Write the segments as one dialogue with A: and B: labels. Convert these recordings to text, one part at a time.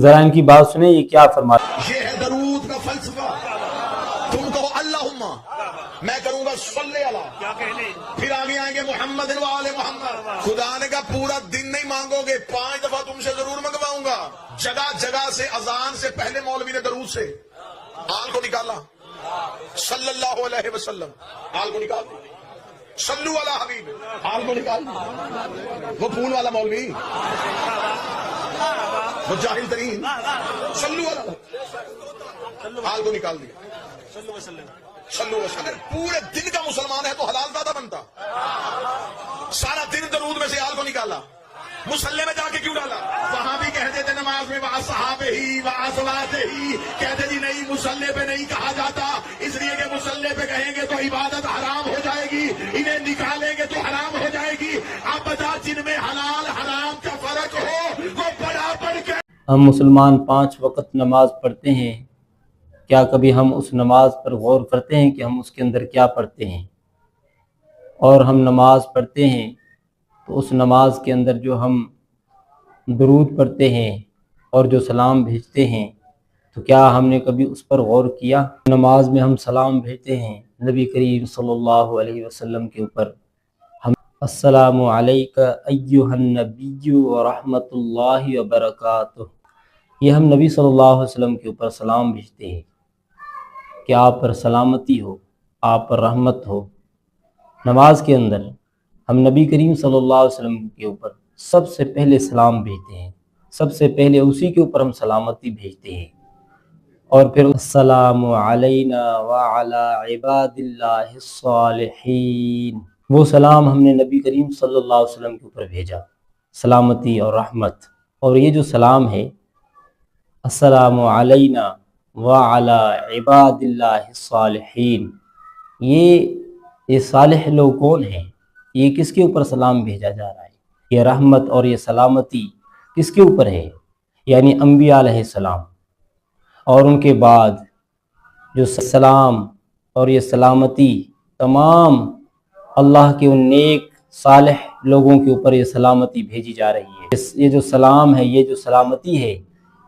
A: ذرا ان کی بات سنیں یہ کیا فرماتے ہیں۔
B: یہ ہے درود کا فلسفہ۔ تم کہو اللہم، میں کروں گا صلی اللہ، پھر آگے آئیں گے محمد و آل محمد۔ خدا نے کہا پورا دن نہیں مانگو گے، 5 دفعہ تم سے ضرور منگواؤں گا۔ جگہ جگہ سے اذان سے پہلے مولوی نے درود سے آل کو نکالا، صلی اللہ علیہ وسلم، آل کو نکال، صلو علی حبیب، آل کو نکال۔ وہ پھول والا مولوی، وہ جاہل ترین، صلو علی، آل کو نکال دیا، صلو وسلم۔ پورے دن کا مسلمان ہے تو حلال زیادہ بنتا، سارا دن درود میں سے آل کو نکالا، مسلح میں جا کے کیوں ڈالا؟ وہاں بھی کہتے تھے نماز میں وَأَصْحَابِهِ وَأَزْوَاجِهِ، کہتے جی نہیں مسلح پہ نہیں کہا جاتا، اس لیے کہ مسلح پہ کہیں گے تو عبادت حرام ہو جائے گی، انہیں نکالیں گے تو حرام ہو جائے گی۔ اب بتا جن میں حلال حرام کا فرق ہو وہ برابر کے۔
A: ہم مسلمان 5 وقت نماز پڑھتے ہیں، کیا کبھی ہم اس نماز پر غور کرتے ہیں کہ ہم اس کے اندر کیا پڑھتے ہیں؟ اور ہم نماز پڑھتے ہیں تو اس نماز کے اندر جو ہم درود پڑھتے ہیں اور جو سلام بھیجتے ہیں تو کیا ہم نے کبھی اس پر غور کیا؟ نماز میں ہم سلام بھیجتے ہیں نبی کریم صلی اللہ علیہ وسلم کے اوپر، ہم السلام علیک ایھا النبی ورحمۃ اللہ وبرکاتہ، یہ ہم نبی صلی اللہ علیہ وسلم کے اوپر سلام بھیجتے ہیں کہ آپ پر سلامتی ہو، آپ پر رحمت ہو۔ نماز کے اندر ہم نبی کریم صلی اللہ علیہ وسلم کے اوپر سب سے پہلے سلام بھیجتے ہیں، سب سے پہلے اسی کے اوپر ہم سلامتی بھیجتے ہیں، اور پھر السلام علینا وعلی عباد اللہ الصالحین، وہ سلام ہم نے نبی کریم صلی اللہ علیہ وسلم کے اوپر بھیجا، سلامتی اور رحمت۔ اور یہ جو سلام ہے السلام علینا وعلی عباد اللہ الصالحین، یہ صالح لوگ کون ہیں؟ یہ کس کے اوپر سلام بھیجا جا رہا ہے؟ یہ رحمت اور یہ سلامتی کس کے اوپر ہے؟ یعنی انبیاء علیہ السلام، اور ان کے بعد جو سلام اور یہ سلامتی تمام اللہ کے ان نیک صالح لوگوں کے اوپر یہ سلامتی بھیجی جا رہی ہے۔ یہ جو سلام ہے، یہ جو سلامتی ہے،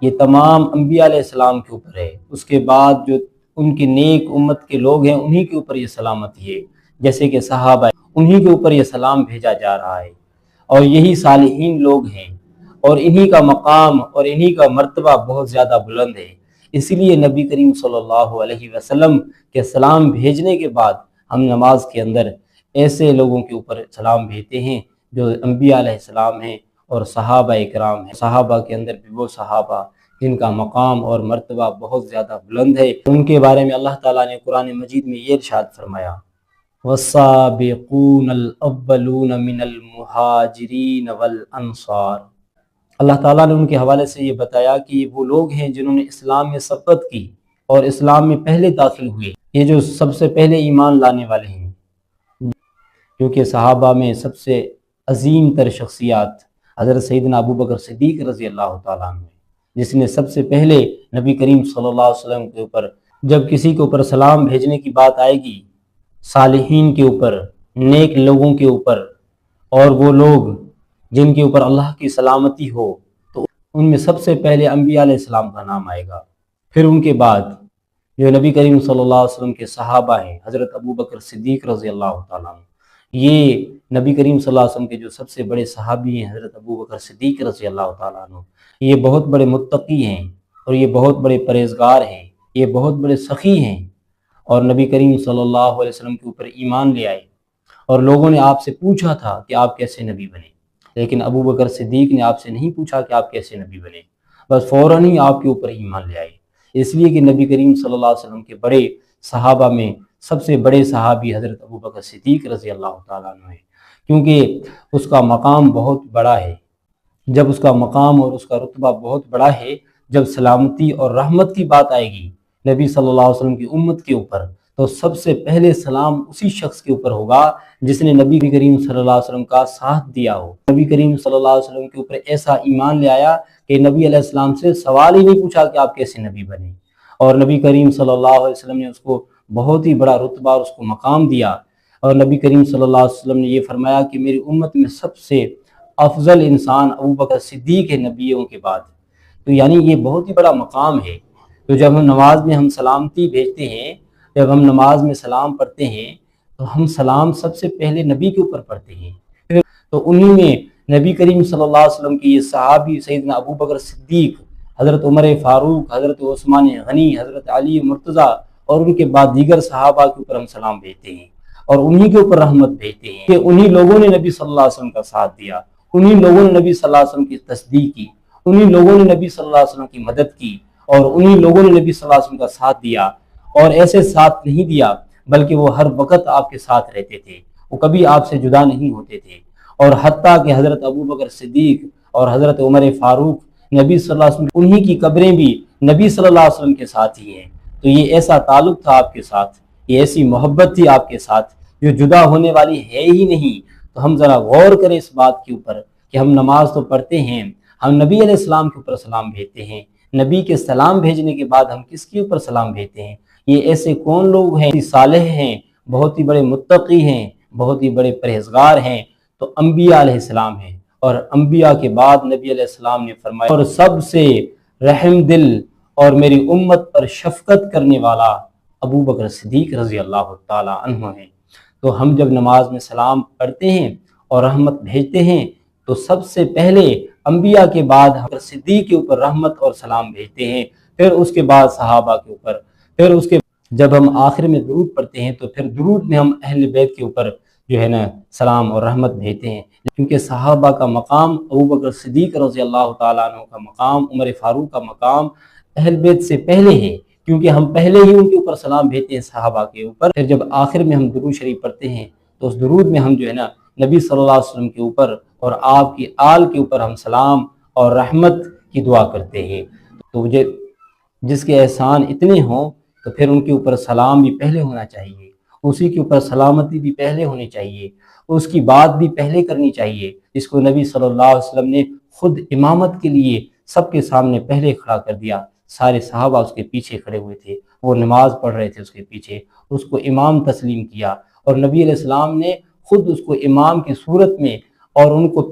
A: یہ تمام انبیاء علیہ السلام کے اوپر ہے۔ اس کے بعد جو ان کی نیک امت کے لوگ ہیں انہی کے اوپر یہ سلامتی ہے، جیسے کہ صحابہ، انہی کے اوپر یہ سلام بھیجا جا رہا ہے، اور یہی صالحین لوگ ہیں، اور انہی کا مقام اور انہی کا مرتبہ بہت زیادہ بلند ہے۔ اسی لیے نبی کریم صلی اللہ علیہ وسلم کے سلام بھیجنے کے بعد ہم نماز کے اندر ایسے لوگوں کے اوپر سلام بھیجتے ہیں جو انبیاء علیہ السلام ہیں اور صحابہ اکرام ہیں۔ صحابہ کے اندر بھی وہ صحابہ جن کا مقام اور مرتبہ بہت زیادہ بلند ہے، ان کے بارے میں اللہ تعالیٰ نے قرآن مجید میں یہ ارشاد فرمایا، وَالسَّابِقُونَ الْأَوَّلُونَ مِنَ الْمُهَاجِرِينَ وَالْأَنصَارِ، اللہ تعالیٰ نے ان کے حوالے سے یہ بتایا کہ یہ وہ لوگ ہیں جنہوں نے اسلام میں سبقت کی اور اسلام میں پہلے داخل ہوئے، یہ جو سب سے پہلے ایمان لانے والے ہیں، کیونکہ صحابہ میں سب سے عظیم تر شخصیات حضرت سیدنا ابو بکر صدیق رضی اللہ تعالیٰ عنہ، جس نے سب سے پہلے نبی کریم صلی اللہ علیہ وسلم کے اوپر، جب کسی کے اوپر سلام بھیجنے کی بات آئے گی، صالحین کے اوپر، نیک لوگوں کے اوپر، اور وہ لوگ جن کے اوپر اللہ کی سلامتی ہو، تو ان میں سب سے پہلے انبیاء علیہ السلام کا نام آئے گا۔ پھر ان کے بعد جو نبی کریم صلی اللہ علیہ وسلم کے صحابہ ہیں، حضرت ابو بکر صدیق رضی اللہ تعالیٰ عنہ، یہ نبی کریم صلی اللہ علیہ وسلم کے جو سب سے بڑے صحابی ہیں حضرت ابو بکر صدیق رضی اللہ تعالیٰ عنہ، یہ بہت بڑے متقی ہیں، اور یہ بہت بڑے پرہیزگار ہیں، یہ بہت بڑے سخی ہیں، اور نبی کریم صلی اللہ علیہ وسلم کے اوپر ایمان لے آئے، اور لوگوں نے آپ سے پوچھا تھا کہ آپ کیسے نبی بنے، لیکن ابو بکر صدیق نے آپ سے نہیں پوچھا کہ آپ کیسے نبی بنے، بس فوراً ہی آپ کے اوپر ایمان لے آئے، اس لیے کہ نبی کریم صلی اللہ علیہ وسلم کے بڑے صحابہ میں سب سے بڑے صحابی حضرت ابو بکر صدیق رضی اللہ تعالیٰ عنہ ہے، کیونکہ اس کا مقام بہت بڑا ہے۔ جب اس کا مقام اور اس کا رتبہ بہت بڑا ہے، جب سلامتی اور رحمت کی بات آئے گی نبی صلی اللہ علیہ وسلم کی امت کے اوپر، تو سب سے پہلے سلام اسی شخص کے اوپر ہوگا جس نے نبی کریم صلی اللہ علیہ وسلم کا ساتھ دیا ہو، نبی کریم صلی اللہ علیہ وسلم کے اوپر ایسا ایمان لے آیا کہ نبی علیہ السلام سے سوال ہی نہیں پوچھا کہ آپ کیسے نبی بنے، اور نبی کریم صلی اللہ علیہ وسلم نے اس کو بہت ہی بڑا رتبہ اور اس کو مقام دیا، اور نبی کریم صلی اللہ علیہ وسلم نے یہ فرمایا کہ میری امت میں سب سے افضل انسان ابو بکر صدیق ہے نبیوں کے بعد، تو یعنی یہ بہت ہی بڑا مقام ہے۔ تو جب ہم نماز میں ہم سلامتی بھیجتے ہیں، جب ہم نماز میں سلام پڑھتے ہیں تو ہم سلام سب سے پہلے نبی کے اوپر پڑھتے ہیں۔ تو انہی میں نبی کریم صلی اللہ علیہ وسلم کی یہ صحابی سیدنا ابو بکر صدیق، حضرت عمر فاروق، حضرت عثمان غنی، حضرت علی مرتضیٰ اور ان کے بعد دیگر صحابہ کے اوپر ہم سلام بھیجتے ہیں اور انہی کے اوپر رحمت بھیجتے ہیں کہ انہی لوگوں نے نبی صلی اللہ علیہ وسلم کا ساتھ دیا، انہی لوگوں نے نبی صلی اللہ علیہ وسلم کی تصدیق کی، انہی لوگوں نے نبی صلی اللہ علیہ وسلم کی مدد کی اور انہی لوگوں نے نبی صلی اللہ علیہ وسلم کا ساتھ دیا، اور ایسے ساتھ نہیں دیا بلکہ وہ ہر وقت آپ کے ساتھ رہتے تھے، وہ کبھی آپ سے جدا نہیں ہوتے تھے۔ اور حتیٰ کہ حضرت ابو بکر صدیق اور حضرت عمر فاروق نبی صلی اللہ علیہ وسلم انہی کی قبریں بھی نبی صلی اللہ علیہ وسلم کے ساتھ ہی ہیں۔ تو یہ ایسا تعلق تھا آپ کے ساتھ، یہ ایسی محبت تھی آپ کے ساتھ جو جدا ہونے والی ہے ہی نہیں۔ تو ہم ذرا غور کریں اس بات کے اوپر کہ ہم نماز تو پڑھتے ہیں، ہم نبی علیہ السلام کے اوپر سلام بھیجتے ہیں، نبی کے سلام بھیجنے کے بعد ہم کس کے اوپر سلام بھیجتے ہیں؟ یہ ایسے کون لوگ ہیں صالح ہیں، بہت ہی بڑے متقی ہیں، بہت ہی بڑے پرہیزگار ہیں؟ تو انبیاء علیہ السلام ہیں، اور انبیاء کے بعد نبی علیہ السلام نے فرمایا اور سب سے رحم دل اور میری امت پر شفقت کرنے والا ابو بکر صدیق رضی اللہ تعالی عنہ ہیں۔ تو ہم جب نماز میں سلام پڑھتے ہیں اور رحمت بھیجتے ہیں تو سب سے پہلے انبیاء کے بعد حضرت صدیق کے اوپر رحمت اور سلام بھیجتے ہیں، پھر اس کے بعد صحابہ کے اوپر، پھر اس کے جب ہم آخر میں درود پڑھتے ہیں تو پھر درود میں ہم اہل بیت کے اوپر جو ہے نا سلام اور رحمت بھیجتے ہیں، کیونکہ صحابہ کا مقام، ابو بکر صدیق رضی اللہ تعالیٰ عنہ کا مقام، عمر فاروق کا مقام اہل بیت سے پہلے ہے، کیونکہ ہم پہلے ہی ان کے اوپر سلام بھیجتے ہیں صحابہ کے اوپر۔ پھر جب آخر میں ہم درود شریف پڑھتے ہیں تو اس درود میں ہم جو ہے نا نبی صلی اللہ علیہ وسلم کے اوپر اور آپ کی آل کے اوپر ہم سلام اور رحمت کی دعا کرتے ہیں۔ تو جس کے احسان اتنے ہوں تو پھر ان کے اوپر سلام بھی پہلے ہونا چاہیے، اسی کے اوپر سلامتی بھی پہلے ہونی چاہیے، اس کی بات بھی پہلے کرنی چاہیے، جس کو نبی صلی اللہ علیہ وسلم نے خود امامت کے لیے سب کے سامنے پہلے کھڑا کر دیا، سارے صحابہ اس کے پیچھے کھڑے ہوئے تھے، وہ نماز پڑھ رہے تھے اس کے پیچھے، اس کو امام تسلیم کیا، اور نبی علیہ السلام نے خود اس کو امام کی صورت میں اور ان کو